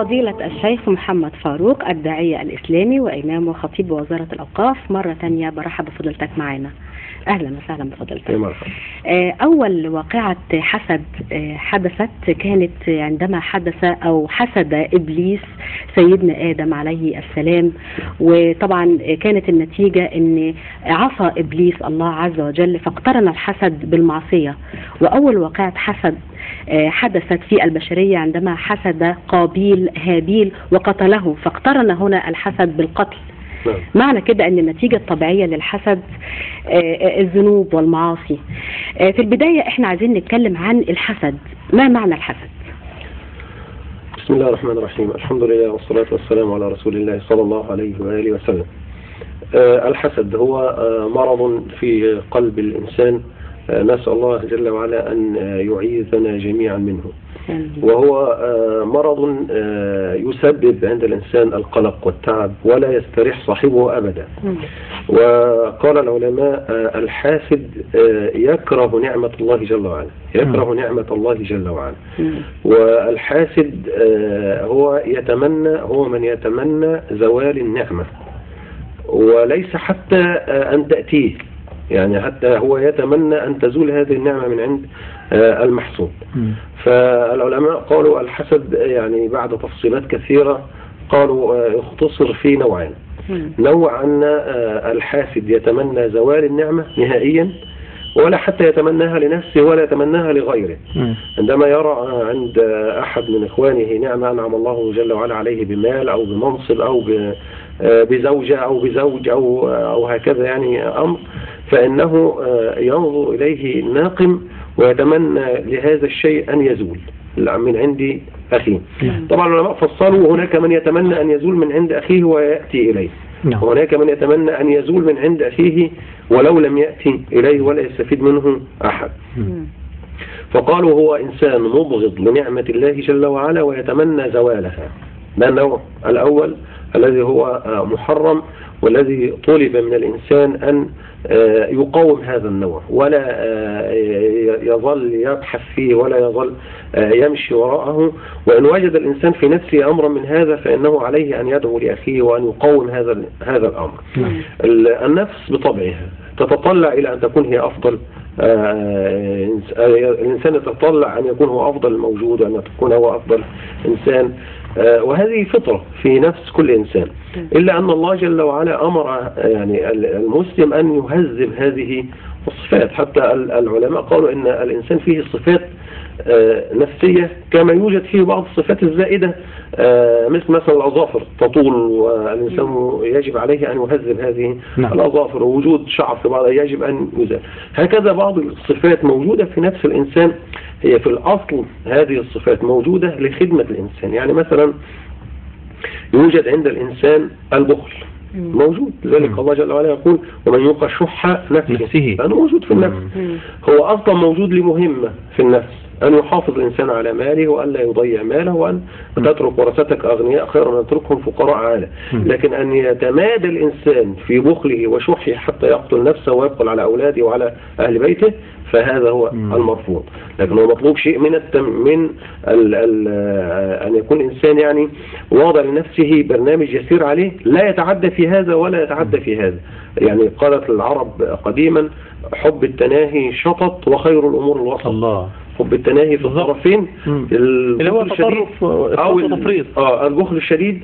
فضيلة الشيخ محمد فاروق الداعية الإسلامي وإمام وخطيب وزارة الأوقاف، مرة تانية برحب بفضيلتك معانا. أهلا وسهلا بفضيلتك. أول واقعة حسد حدثت كانت عندما حدث أو حسد إبليس سيدنا آدم عليه السلام، وطبعا كانت النتيجة أن عصى إبليس الله عز وجل فاقترن الحسد بالمعصية. وأول واقعة حسد حدثت في البشرية عندما حسد قابيل هابيل وقتله، فاقترن هنا الحسد بالقتل. معنى كده أن النتيجة الطبيعية للحسد الذنوب والمعاصي. في البداية احنا عايزين نتكلم عن الحسد. ما معنى الحسد؟ بسم الله الرحمن الرحيم، الحمد لله والصلاة والسلام على رسول الله صلى الله عليه وآله وسلم. الحسد هو مرض في قلب الإنسان، نسأل الله جل وعلا أن يعيذنا جميعا منه. وهو مرض يسبب عند الإنسان القلق والتعب ولا يستريح صاحبه أبدا. وقال العلماء الحاسد يكره نعمة الله جل وعلا، يكره نعمة الله جل وعلا. والحاسد هو من يتمنى زوال النعمة، وليس حتى أن تأتيه، يعني حتى هو يتمنى أن تزول هذه النعمة من عند المحسود. فالعلماء قالوا الحسد يعني بعد تفصيلات كثيرة قالوا اختصر في نوعين. نوع أن الحاسد يتمنى زوال النعمة نهائيا، ولا حتى يتمناها لنفسه ولا يتمناها لغيره. عندما يرى عند أحد من إخوانه نعمة أنعم الله جل وعلا عليه بمال أو بمنصب أو بزوجة أو بزوج أو هكذا يعني أمر، فإنه ينظر إليه ناقم ويتمنى لهذا الشيء أن يزول من عند أخيه. طبعا العلماء فصلوا، هناك من يتمنى أن يزول من عند أخيه ويأتي إليه، وهناك من يتمنى أن يزول من عند أخيه ولو لم يأتي إليه ولا يستفيد منه أحد. فقالوا هو إنسان مبغض لنعمة الله جل وعلا ويتمنى زوالها. ده النوع الأول الذي هو محرم، والذي طلب من الإنسان أن يقاوم هذا النوع ولا يظل يبحث فيه ولا يظل يمشي وراءه. وإن وجد الإنسان في نفسه أمرا من هذا فإنه عليه أن يدعو لأخيه وأن يقاوم هذا الأمر. النفس بطبعها تتطلع إلى أن تكون هي أفضل، الإنسان يتطلع أن يكون هو أفضل الموجود وأن يكون هو أفضل إنسان، وهذه فطرة في نفس كل إنسان. إلا أن الله جل وعلا أمر يعني المسلم أن يهذب هذه الصفات. حتى العلماء قالوا إن الإنسان فيه صفات نفسية كما يوجد فيه بعض الصفات الزائدة، مثل الأظافر تطول، والإنسان يجب عليه أن يهذب هذه الأظافر، ووجود شعر في بعضها يجب أن يزال. هكذا بعض الصفات موجودة في نفس الإنسان، هي في الأصل هذه الصفات موجودة لخدمة الإنسان. يعني مثلا يوجد عند الإنسان البخل موجود، لذلك الله جل وعلا يقول ومن يوق شح نفسه، أنه موجود في النفس. هو أصلا موجود لمهمة في النفس، أن يحافظ الإنسان على ماله وأن لا يضيع ماله، وأن تترك ورثتك أغنياء خير من تتركهم فقراء عالة. لكن أن يتمادى الإنسان في بخله وشحه حتى يقتل نفسه ويبخل على أولاده وعلى أهل بيته، فهذا هو المرفوض. لكن هو مطلوب شيء من أن يكون الإنسان يعني واضع لنفسه برنامج يسير عليه، لا يتعدى في هذا ولا يتعدى في هذا. يعني قالت العرب قديما حب التناهي شطط وخير الأمور الوسط. الله. حب التناهي في الطرفين، اللي هو التطرف أو التفريط، البخل الشديد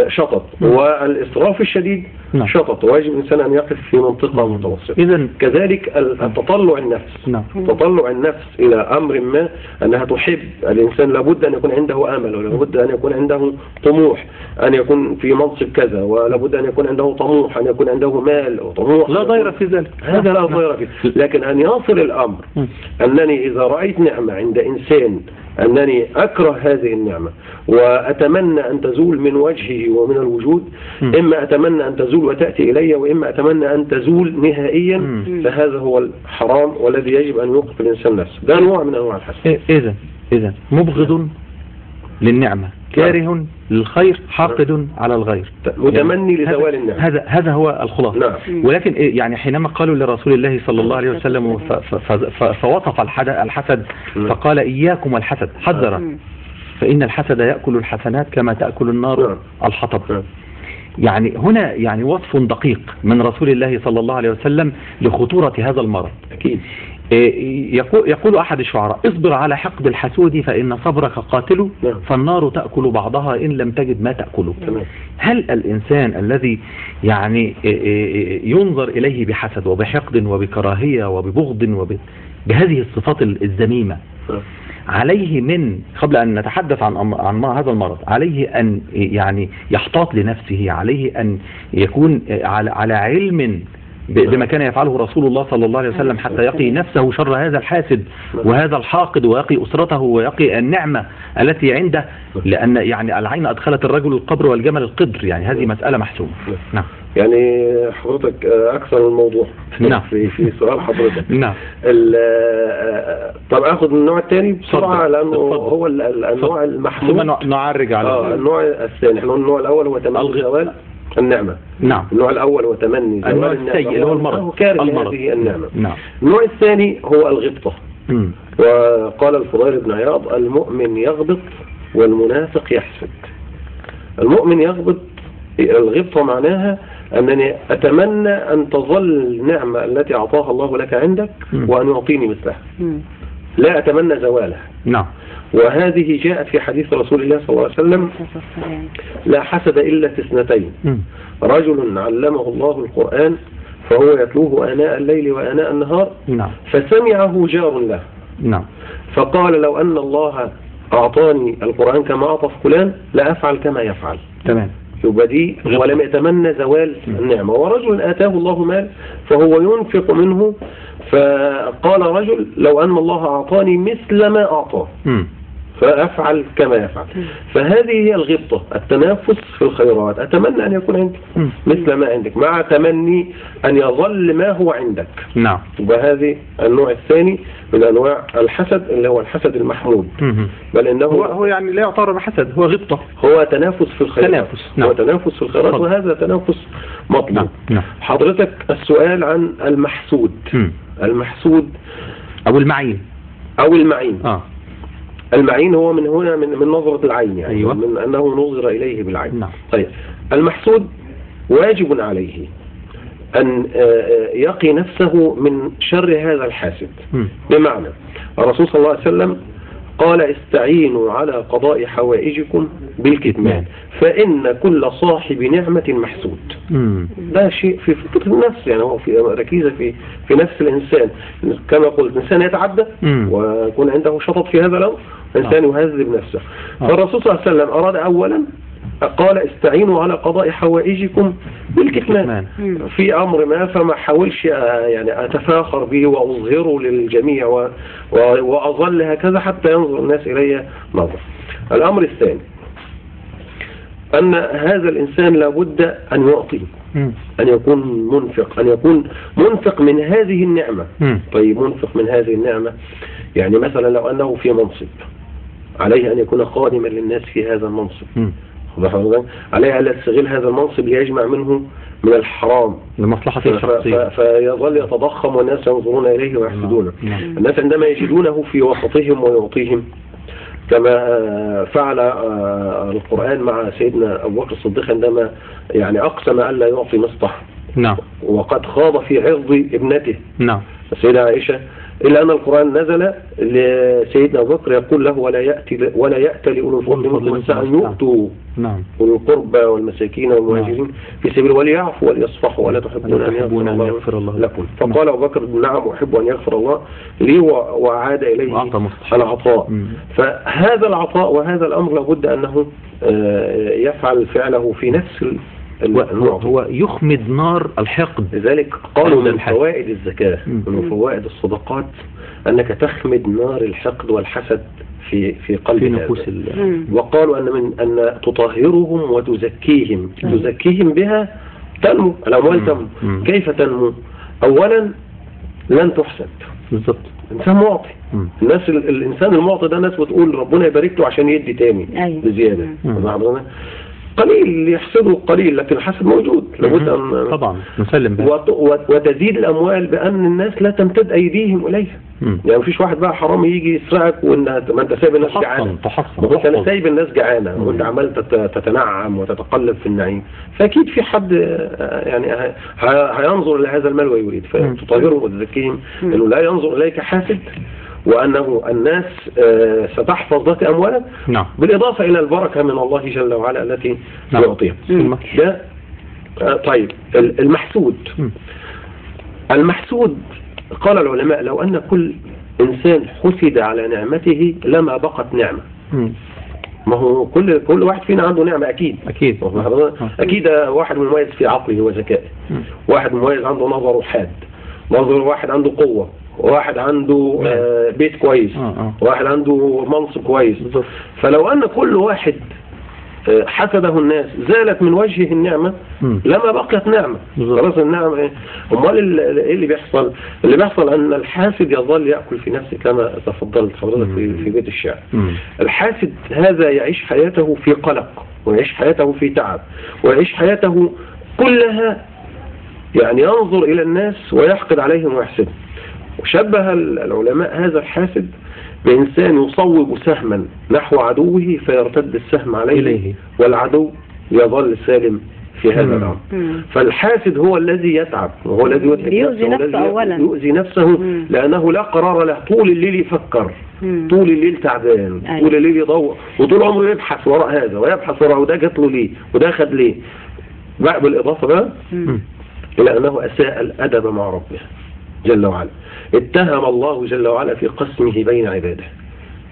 شطط، والإسراف الشديد شطط، ويجب الإنسان أن يقف في منطقة متوسطة. إذن كذلك التطلع النفس، تطلع النفس إلى أمر ما أنها تحب الإنسان، لابد أن يكون عنده أمل، ولابد أن يكون عنده طموح، أن يكون في منصب كذا، ولابد أن يكون عنده طموح، أن يكون عنده مال وطموح، لا ضير في ذلك، هذا لا ضير فيه. لكن أن يصل الأمر أنني إذا رأيت نعمة عند إنسان أنني أكره هذه النعمة وأتمنى أن تزول من وجهه ومن الوجود، إما أتمنى أن تزول وتأتي إلي، وإما أتمنى أن تزول نهائيا، فهذا هو الحرام والذي يجب أن يوقف الإنسان نفسه. ده نوع من أنواع الحسد. إذن مبغض للنعمة، كاره للخير، حاقد على الغير، متمني لزوال النعمة. هذا هو الخلاصة. نعم. ولكن يعني حينما قالوا لرسول الله صلى الله عليه وسلم فوصف الحسد فقال إياكم والحسد، حذر فإن الحسد يأكل الحسنات كما تأكل النار الحطب. يعني هنا يعني وصف دقيق من رسول الله صلى الله عليه وسلم لخطورة هذا المرض. أكيد. يقول أحد الشعراء: اصبر على حقد الحسود فإن صبرك قاتل، فالنار تأكل بعضها إن لم تجد ما تأكله. هل الإنسان الذي يعني ينظر إليه بحسد وبحقد وبكراهية وببغض بهذه الصفات الذميمة عليه من قبل أن نتحدث عن هذا المرض، عليه أن يعني يحتاط لنفسه، عليه أن يكون على علم بما كان يفعله رسول الله صلى الله عليه وسلم حتى يقي نفسه شر هذا الحاسد وهذا الحاقد، ويقي أسرته ويقي النعمة التي عنده، لأن يعني العين أدخلت الرجل القبر والجمل القدر، يعني هذه مسألة محسومة. نعم. يعني حضرتك أكثر من الموضوع. نعم. في سؤال حضرتك. نعم. طب أخذ النوع الثاني بسرعة لأنه هو النوع المحمود. ثم نعرج على النوع الثاني. احنا النوع الأول هو تمني زوال النعمة. نعم. النوع الأول هو تمني زوال النوع السيء اللي هو المرض. هذه النعمة. نعم. النوع الثاني هو الغبطة. وقال الفضيل بن عياض: المؤمن يغبط والمنافق يحسد. المؤمن يغبط، الغبطة معناها أنني أتمنى أن تظل النعمة التي أعطاها الله لك عندك وأن يعطيني مثلها، لا أتمنى زوالها. نعم. وهذه جاءت في حديث رسول الله صلى الله عليه وسلم: لا حسد إلا في اثنتين، رجل علمه الله القرآن فهو يتلوه آناء الليل وآناء النهار، فسمعه جار له، فقال: لو أن الله أعطاني القرآن كما أعطى فلان لأفعل كما يفعل. تمام. يبقى دي ولم يتمنى زوال النعمة. ورجل آتاه الله مال فهو ينفق منه، فقال رجل: لو أن الله أعطاني مثل ما أعطاه فأفعل كما يفعل. فهذه هي الغبطة، التنافس في الخيرات. أتمنى أن يكون عندك مثل ما عندك مع تمني أن يظل ما هو عندك. نعم. وهذه النوع الثاني من أنواع الحسد اللي هو الحسد المحمود. بل إنه هو يعني لا يعتبر بحسد، هو غبطة، هو تنافس في الخيرات. نعم. هو تنافس في الخيرات. وهذا تنافس مطلوب. نعم. حضرتك السؤال عن المحسود. المحسود أو المعين. المعين هو من هنا من نظرة العين، يعني أيوة. من أنه نظر إليه بالعين. نعم. طيب، المحسود واجب عليه أن يقي نفسه من شر هذا الحاسد. بمعنى الرسول صلى الله عليه وسلم قال: استعينوا على قضاء حوائجكم بالكتمان فإن كل صاحب نعمة محسود. ده شيء في فطرة النفس، يعني هو في ركيزة في نفس الإنسان. كما قلت، الإنسان يتعدى ويكون عنده شطط في هذا الأمر، الإنسان يهذب نفسه. فالرسول صلى الله عليه وسلم أراد أولا قال: استعينوا على قضاء حوائجكم بالكتمان في أمر ما، فما حاولش يعني أتفاخر به وأظهره للجميع وأظل هكذا حتى ينظر الناس إلي نظر. الأمر الثاني أن هذا الإنسان لابد أن يعطي، أن يكون منفق، أن يكون منفق من هذه النعمة. طيب، منفق من هذه النعمة يعني مثلا لو أنه في منصب، عليه أن يكون خادما للناس في هذا المنصب. عليه أن يستغل هذا المنصب ليجمع منه من الحرام لمصلحته الشخصية، فيظل يتضخم والناس ينظرون إليه ويحسدونه. الناس عندما يجدونه في وسطهم ويعطيهم، كما فعل القرآن مع سيدنا أبو بكر الصديق عندما يعني أقسم ألا يعطي مصطح. نعم. وقد خاض في عرض ابنته. نعم. السيدة عائشة، إلا أن القرآن نزل لسيدنا أبو بكر يقول له: ولا يأتي لأولو الفضل منكم والسعة أن يؤتوا أولي القربى والمساكين والمهاجرين في سبيل وليعفوا وليصفحوا ولا تحبون أن يغفر الله لكم. فقال أبو بكر: نعم، أحب أن يغفر الله لي، وعاد إليه العطاء. فهذا العطاء وهذا الأمر لابد أنه يفعل فعله في نفس هو يخمد نار الحقد. لذلك قالوا من فوائد الزكاة ومن فوائد الصدقات أنك تخمد نار الحقد والحسد في قلب نفوس وقالوا أن تطهرهم وتزكيهم. تزكيهم بها تنمو الأموال. تنمو. كيف تنمو؟ أولا لن تحسد. بالضبط. إنسان معطي. الإنسان المعطي ده ناس بتقول ربنا يبارك له عشان يدي تاني بزيادة. قليل يحسده قليل، لكن الحسد موجود لابد أن طبعا نسلم به. وتزيد الأموال بأن الناس لا تمتد أيديهم إليها. يعني مفيش واحد بقى حرامي يجي يسرقك ما انت سايب الناس جعانه، وانت انا سايب الناس جعانه وانت عمال تتنعم وتتقلب في النعيم، فاكيد في حد يعني هينظر لهذا المال ويريد، فتطهرهم وتزكيهم انه لا ينظر اليك حاسد، وانه الناس ستحفظ لك اموالك، بالاضافه الى البركه من الله جل وعلا التي يعطيها. ده طيب. المحسود قال العلماء لو أن كل إنسان حسد على نعمته لما بقت نعمة. ما هو كل واحد فينا عنده نعمة أكيد. أكيد واحد مميز في عقله وذكائه، واحد مميز عنده نظر حاد، واحد عنده قوة، واحد عنده بيت كويس، واحد عنده منصب كويس. فلو أن كل واحد حسده الناس زالت من وجهه النعمة لما بقيت نعمة. خلاص النعمة ايه؟ امال ايه اللي بيحصل؟ اللي بيحصل ان الحاسد يظل يأكل في نفسه كما تفضلت حضرتك في بيت الشعر. الحاسد هذا يعيش حياته في قلق، ويعيش حياته في تعب، ويعيش حياته كلها يعني ينظر الى الناس ويحقد عليهم ويحسدهم. وشبه العلماء هذا الحاسد بإنسان يصوب سهما نحو عدوه فيرتد السهم عليه والعدو يظل سالم في هذا الأمر. فالحاسد هو الذي يتعب، وهو الذي يؤذي نفسه لأنه لا قرار له، طول الليل يفكر، طول الليل تعبان، طول الليل يدور، وطول عمره يبحث وراء هذا ويبحث وراء، وده جات له ليه وده خد ليه. بالإضافة بقى إلى أنه أساء الأدب مع ربه جل وعلا. اتهم الله جل وعلا في قسمه بين عباده.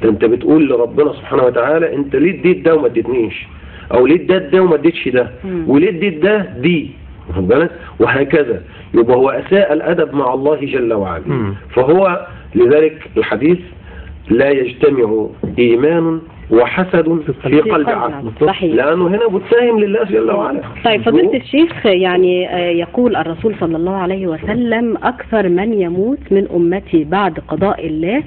انت بتقول لربنا سبحانه وتعالى انت ليه اديت ده وما اديتنيش، او ليه اديت ده وما اديتش ده، وليه اديت ده دي، واخد بالك؟ وهكذا. يبقى هو اساء الادب مع الله جل وعلا. فهو لذلك الحديث لا يجتمع ايمان وحسد في قلب عبد، لأنه هنا متهم لله جل وعلا. طيب فضيلة الشيخ، يعني يقول الرسول صلى الله عليه وسلم أكثر من يموت من أمتي بعد قضاء الله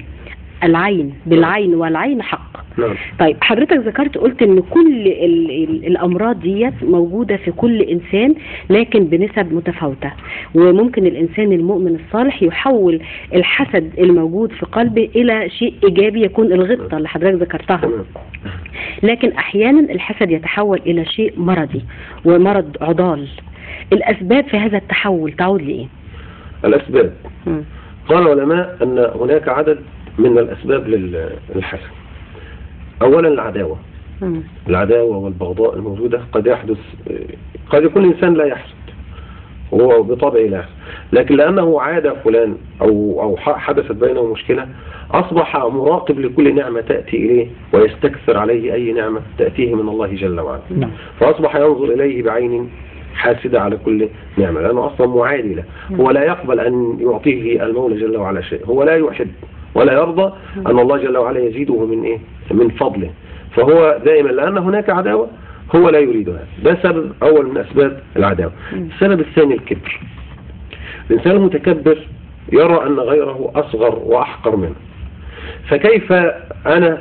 العين بالعين والعين حق. طيب حضرتك ذكرت قلت ان كل الامراض ديت موجودة في كل انسان لكن بنسب متفاوتة، وممكن الانسان المؤمن الصالح يحول الحسد الموجود في قلبه الى شيء ايجابي يكون الغبطة اللي حضرتك ذكرتها، لكن احيانا الحسد يتحول الى شيء مرضي ومرض عضال. الاسباب في هذا التحول تعود لايه؟ الاسباب قال العلماء ان هناك عدد من الاسباب للحسد. اولا العداوة والبغضاء الموجودة قد يحدث، قد يكون الانسان لا يحسد وهو بطبعه لا يحسد، لكن لانه عاد فلان او حدثت بينه مشكلة اصبح مراقب لكل نعمة تأتي اليه ويستكثر عليه اي نعمة تأتيه من الله جل وعلا. فاصبح ينظر اليه بعين حاسدة على كل نعمة، لانه اصلا معادي له. هو لا يقبل ان يعطيه المولى جل وعلا شيء، هو لا يحب ولا يرضى أن الله جل وعلا يزيده من إيه؟ من فضله. فهو دائما لأن هناك عداوة هو لا يريد هذا. ده سبب أول من أسباب العداوة. السبب الثاني الكبر. الإنسان المتكبر يرى أن غيره أصغر وأحقر منه، فكيف أنا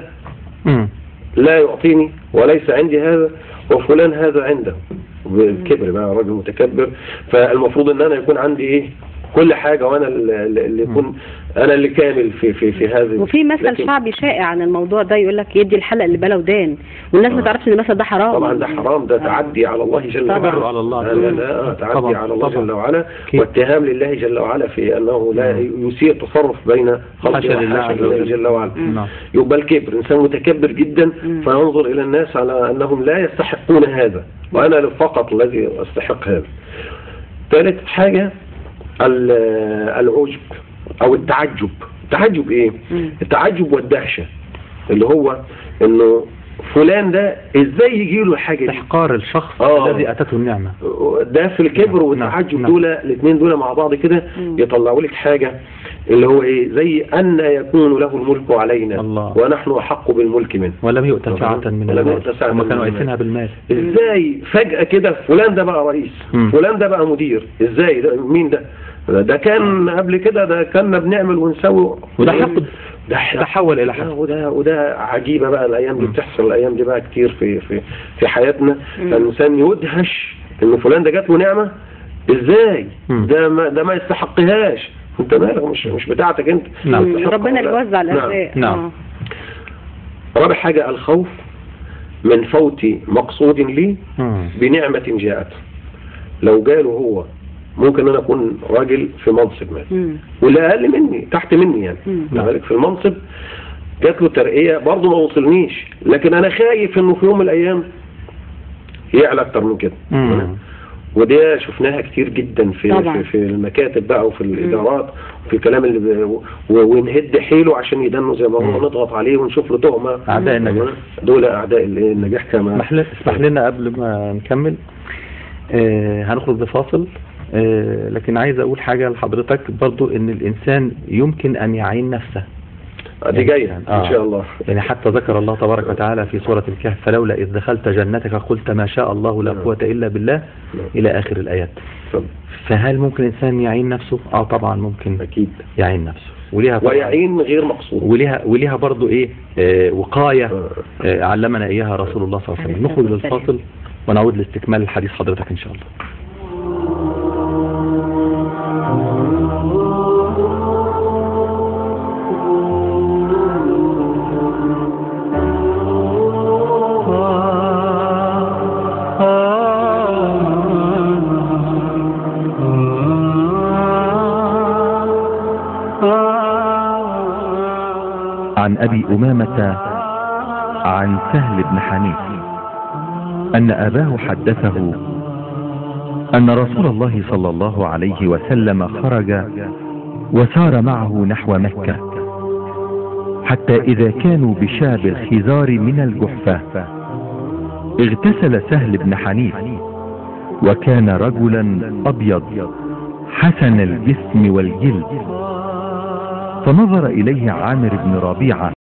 لا يعطيني وليس عندي هذا وفلان هذا عنده؟ بالكبر بقى رجل متكبر. فالمفروض أن أنا يكون عندي إيه؟ كل حاجة، وانا اللي يكون انا اللي كامل في هذه. وفي مثل شعبي شائع عن الموضوع ده يقول لك يدي الحلق اللي بلا ودان، والناس ما تعرفش ان المثل ده حرام. طبعا ده حرام، ده تعدي على الله جل وعلا. على الله تعدي على الله جل وعلا، واتهام لله جل وعلا في انه لا يسيء التصرف بين خلق الله جل وعلا. يبقى الكبر، انسان متكبر جدا فينظر الى الناس على انهم لا يستحقون هذا وانا فقط الذي استحق هذا. ثالث حاجة العجب او التعجب. التعجب ايه؟ التعجب والدهشة، اللي هو انه فلان ده ازاي يجي له الحاجة دي، احقار الشخص الذي اتته النعمة. ده في الكبر والتعجب دول الاثنين دول مع بعض كده يطلعوا لك حاجة اللي هو ايه، زي ان يكون له الملك علينا ونحن احق بالملك منه ولم يؤت ساعة من المال وما كانوا عايزينها بالمال. ازاي فجأة كده فلان ده بقى رئيس، فلان ده بقى مدير؟ ازاي ده؟ مين ده؟ ده كان قبل كده ده كنا بنعمل ونسوي، وده حقد. تحول الى حسد. وده عجيبة بقى، الايام دي بتحصل، الايام دي بقى كتير في حياتنا. الانسان يدهش ان فلان ده جات له نعمة، ازاي ده ما يستحقهاش، انت مالك، مش بتاعتك انت. ربنا اللي وزع الارزاق. نعم. رابع حاجة الخوف من فوت مقصود لي بنعمة جاءت. لو جاله هو، ممكن انا اكون راجل في منصب ما واللي اقل مني تحت مني يعني، في المنصب جات له ترقية برضه ما وصلنيش، لكن انا خايف انه في يوم من الايام يعلى اكتر من كده. ودي شفناها كتير جدا في المكاتب بقى وفي الادارات وفي الكلام اللي ونهد حيله عشان يدنه زي ما هو، نضغط عليه ونشوف له تهمه. اعداء النجاح دول اعداء النجاح. كما اسمح لنا قبل ما نكمل هنخرج لفاصل، لكن عايز اقول حاجة لحضرتك برضو، ان الانسان يمكن ان يعين نفسه. دي جاية ان شاء الله. يعني حتى ذكر الله تبارك وتعالى في سورة الكهف: فلولا إذ دخلت جنتك قلت ما شاء الله لا قوة إلا بالله، إلى آخر الآيات. فهل ممكن الإنسان يعين نفسه؟ طبعا ممكن، أكيد يعين نفسه، ويعين غير مقصود، وليها برضو وقاية علمنا إياها رسول الله صلى الله عليه وسلم. نخرج للفاصل ونعود لاستكمال الحديث حضرتك إن شاء الله. عن أبي أمامة عن سهل بن حنيف أن أباه حدثه أن رسول الله صلى الله عليه وسلم خرج وسار معه نحو مكة، حتى إذا كانوا بشاب الخزار من الجحفة اغتسل سهل بن حنيف، وكان رجلا أبيض حسن الجسم والجلد، فنظر إليه عامر بن ربيعة